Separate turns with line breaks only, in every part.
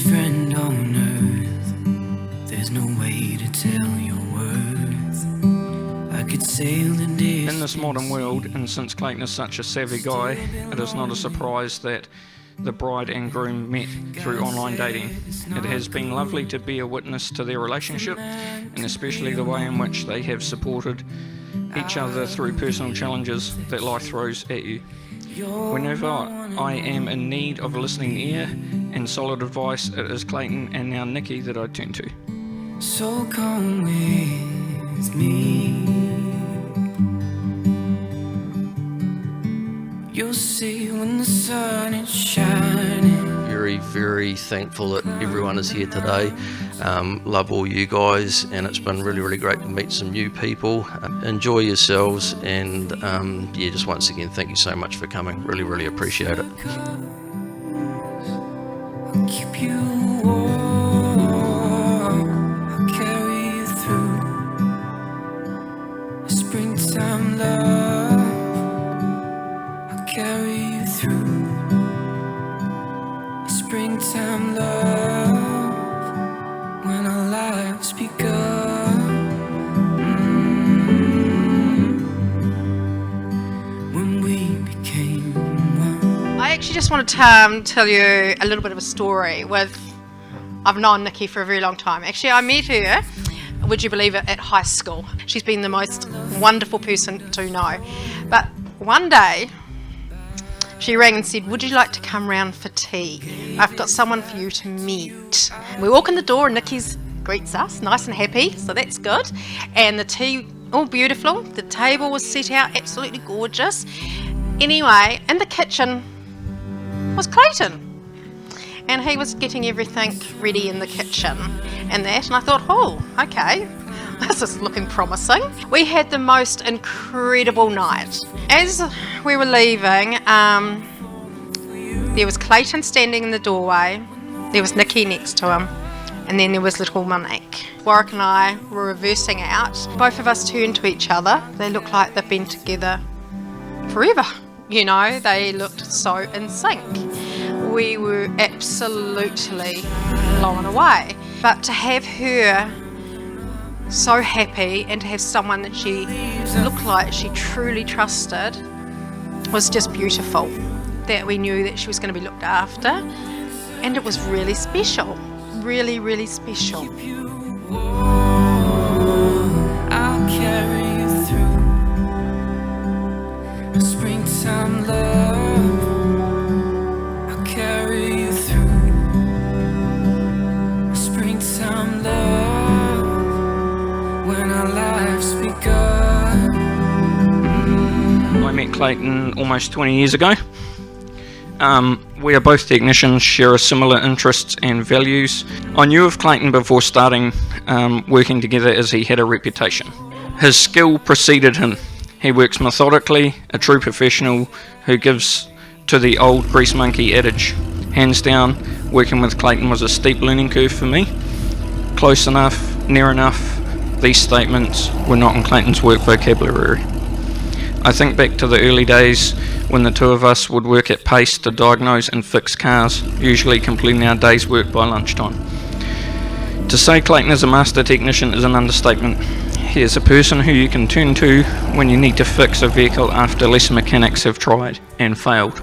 friend on earth. There's no way to tell your worth. I could sail the distance.
In this modern world, and since Clayton is such a savvy guy, it is not a surprise that the bride and groom met through online dating. It has been lovely to be a witness to their relationship, and especially the way in which they have supported each other through personal challenges that life throws at you. Whenever I am in need of a listening ear and solid advice, it is Clayton and now Nicky that I turn to.
So come with me. You'll see when the sun is shining.
Very, very thankful that everyone is here today. Love all you guys, and it's been really, really great to meet some new people. Enjoy yourselves, and yeah, just once again, thank you so much for coming. Really, really appreciate it.
I'll keep you warm. I'll carry you through a springtime love. I'll carry you through a springtime love. When our lives begun, when we became one.
I actually just wanted to tell you a little bit of a story I've known Nicky for a very long time. Actually, I met her, would you believe it, at high school. She's been the most wonderful person to know. But one day, she rang and said, would you like to come round for tea? I've got someone for you to meet. We walk in the door and Nicky greets us, nice and happy, so that's good. And the tea, all beautiful. The table was set out, absolutely gorgeous. Anyway, in the kitchen was Clayton. And he was getting everything ready in the kitchen and that. And I thought, oh, okay, this is looking promising. We had the most incredible night. As we were leaving, there was Clayton standing in the doorway, there was Nicky next to him, and then there was little Monique. Warwick and I were reversing out. Both of us turned to each other. They looked like they've been together forever. You know, they looked so in sync. We were absolutely blown away. But to have her so happy and to have someone that she looked like she truly trusted was just beautiful. That we knew that she was going to be looked after, and it was really special, really, really special.
I'll carry you through a springtime love. I'll carry you through a springtime love. When our lives begun.
I met Clayton almost 20 years ago. We are both technicians, share similar interests and values. I knew of Clayton before starting working together as he had a reputation. His skill preceded him. He works methodically, a true professional who gives to the old grease monkey adage. Hands down, working with Clayton was a steep learning curve for me. Close enough, near enough, these statements were not in Clayton's work vocabulary. I think back to the early days when the two of us would work at pace to diagnose and fix cars, usually completing our day's work by lunchtime. To say Clayton is a master technician is an understatement. He is a person who you can turn to when you need to fix a vehicle after less mechanics have tried and failed.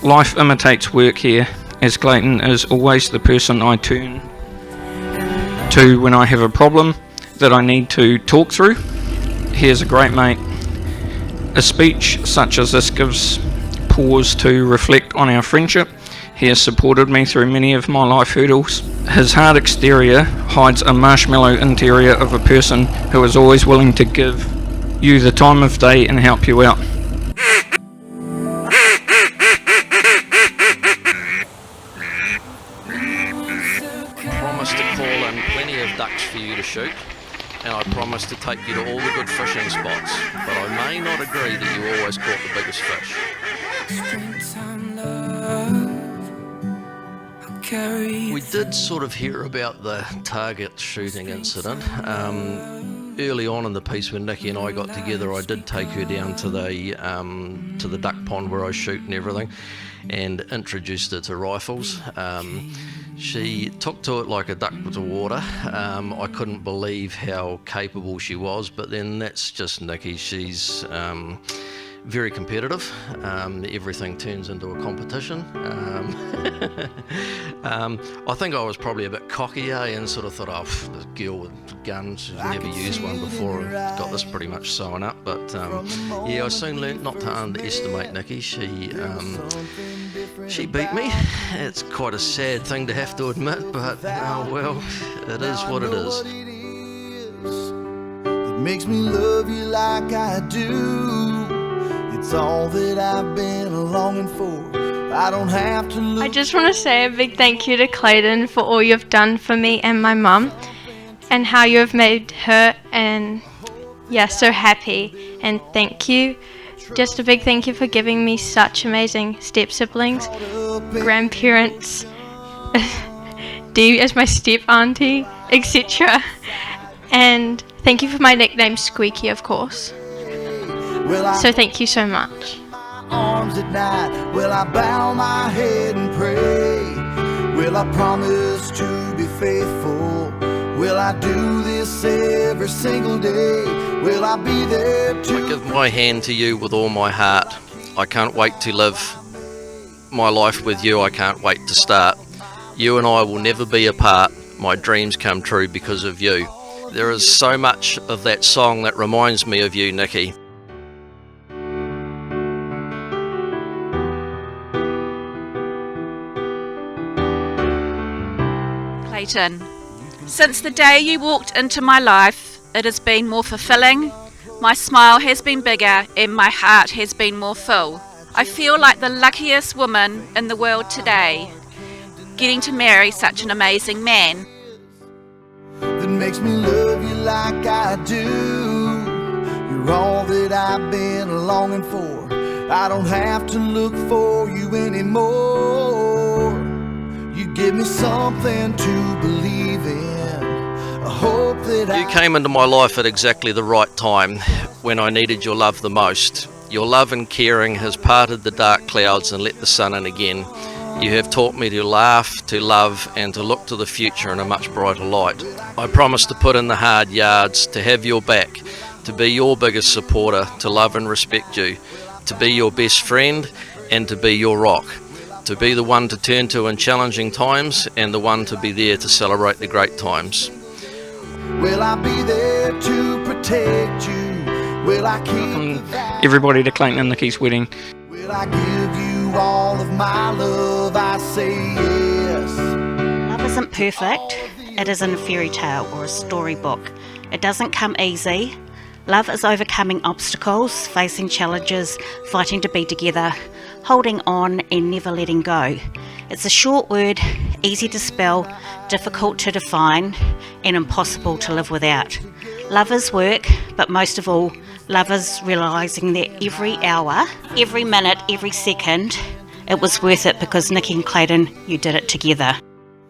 Life imitates work here, as Clayton is always the person I turn to when I have a problem that I need to talk through. He is a great mate. A speech such as this gives pause to reflect on our friendship. He has supported me through many of my life hurdles. His hard exterior hides a marshmallow interior of a person who is always willing to give you the time of day and help you out.
I promise to call in plenty of ducks for you to shoot, and I promise to take you to all the good fishing spots, but I may not agree that you always caught the biggest fish.
Springtime love. I'll carry you.
We did sort of hear about the target shooting incident. Early on in the piece when Nicky and I got together, I did take her down to the duck pond where I shoot and everything. and introduced her to rifles. She took to it like a duck to water. I couldn't believe how capable she was, but then that's just Nicky. She's very competitive. Everything turns into a competition. I think I was probably a bit cocky, and sort of thought, oh, this girl with guns, she's never used one before, and got this pretty much sewn up. But yeah, I soon learnt not to underestimate Nicky. She beat me. It's quite a sad thing to have to admit, but well, it is what it is.
It makes me love you like I do. It's all that I've been longing for. I don't have to look.
I just want to say a big thank you to Clayton for all you've done for me and my mum, and how you have made her and so happy. And thank you. Just a big thank you for giving me such amazing step siblings, grandparents, Dee as my step auntie, etc. And thank you for my nickname Squeaky, of course. So thank you so much.
Arms at night, will I bow my head and pray? Will I promise to be faithful? Will I do this every single day? Will I be there to...
I give my hand to you with all my heart. I can't wait to live my life with you. I can't wait to start. You and I will never be apart. My dreams come true because of you. There is so much of that song that reminds me of you, Nicky.
Clayton, since the day you walked into my life, it has been more fulfilling. My smile has been bigger and my heart has been more full. I feel like the luckiest woman in the world today, getting to marry such an amazing man.
That makes me love you like I do. You're all that I've been longing for. I don't have to look for you anymore. You give me something to believe in, a hope that
You came into my life at exactly the right time, when I needed your love the most. Your love and caring has parted the dark clouds and let the sun in again. You have taught me to laugh, to love, and to look to the future in a much brighter light. I promise to put in the hard yards, to have your back, to be your biggest supporter, to love and respect you, to be your best friend, and to be your rock. To be the one to turn to in challenging times, and the one to be there to celebrate the great times.
will I be there to protect you? Will I keep
Everybody to Clayton and Nicky's wedding.
Will I give you all of my love? I say yes.
Love isn't perfect. It isn't a fairy tale or a storybook. It doesn't come easy. Love is overcoming obstacles, facing challenges, fighting to be together, holding on and never letting go. It's a short word, easy to spell, difficult to define, and impossible to live without. Love is work, but most of all, love is realising that every hour, every minute, every second, it was worth it because Nicky and Clayton, you did it together.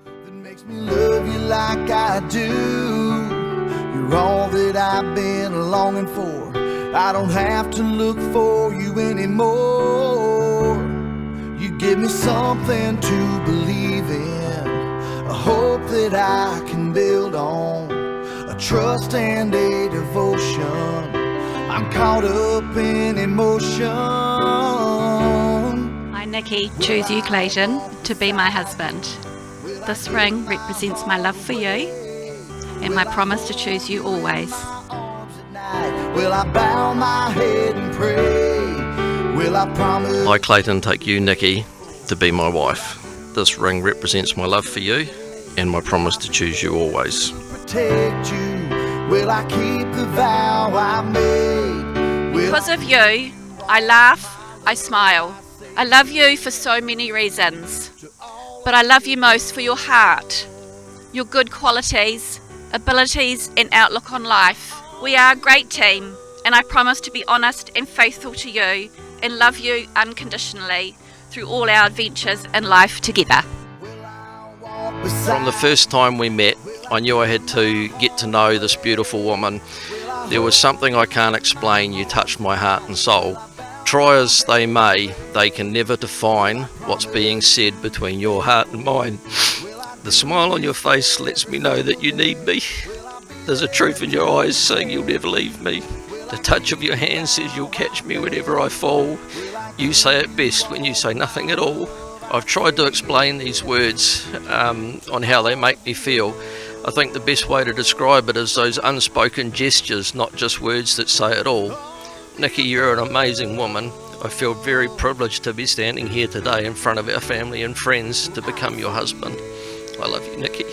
That makes me love you like I do. You're all that I've been longing for. I don't have to look for you anymore. You give me something to believe in, a hope that I can build on, a trust and a devotion. I'm caught up in emotion.
I, Nicky, choose you, Clayton, to be my husband. This ring represents my love for you and my promise to choose you always.
Will I bow my head and pray? Will I promise?
I, Clayton, take you, Nicky, to be my wife. This ring represents my love for you and my promise to choose you always.
Protect you. Will I keep the vow I made?
Because of you, I laugh, I smile. I love you for so many reasons, but I love you most for your heart, your good qualities, abilities and outlook on life. We are a great team, and I promise to be honest and faithful to you and love you unconditionally through all our adventures in life together.
From the first time we met, I knew I had to get to know this beautiful woman. There was something I can't explain. You touched my heart and soul. try as they may, they can never define what's being said between your heart and mine. The smile on your face lets me know that you need me. There's a truth in your eyes saying you'll never leave me. The touch of your hand says you'll catch me whenever I fall. You say it best when you say nothing at all. I've tried to explain these words on how they make me feel. I think the best way to describe it is those unspoken gestures, not just words that say it all. Nicky, you're an amazing woman. I feel very privileged to be standing here today in front of our family and friends to become your husband. I love you, Nicky.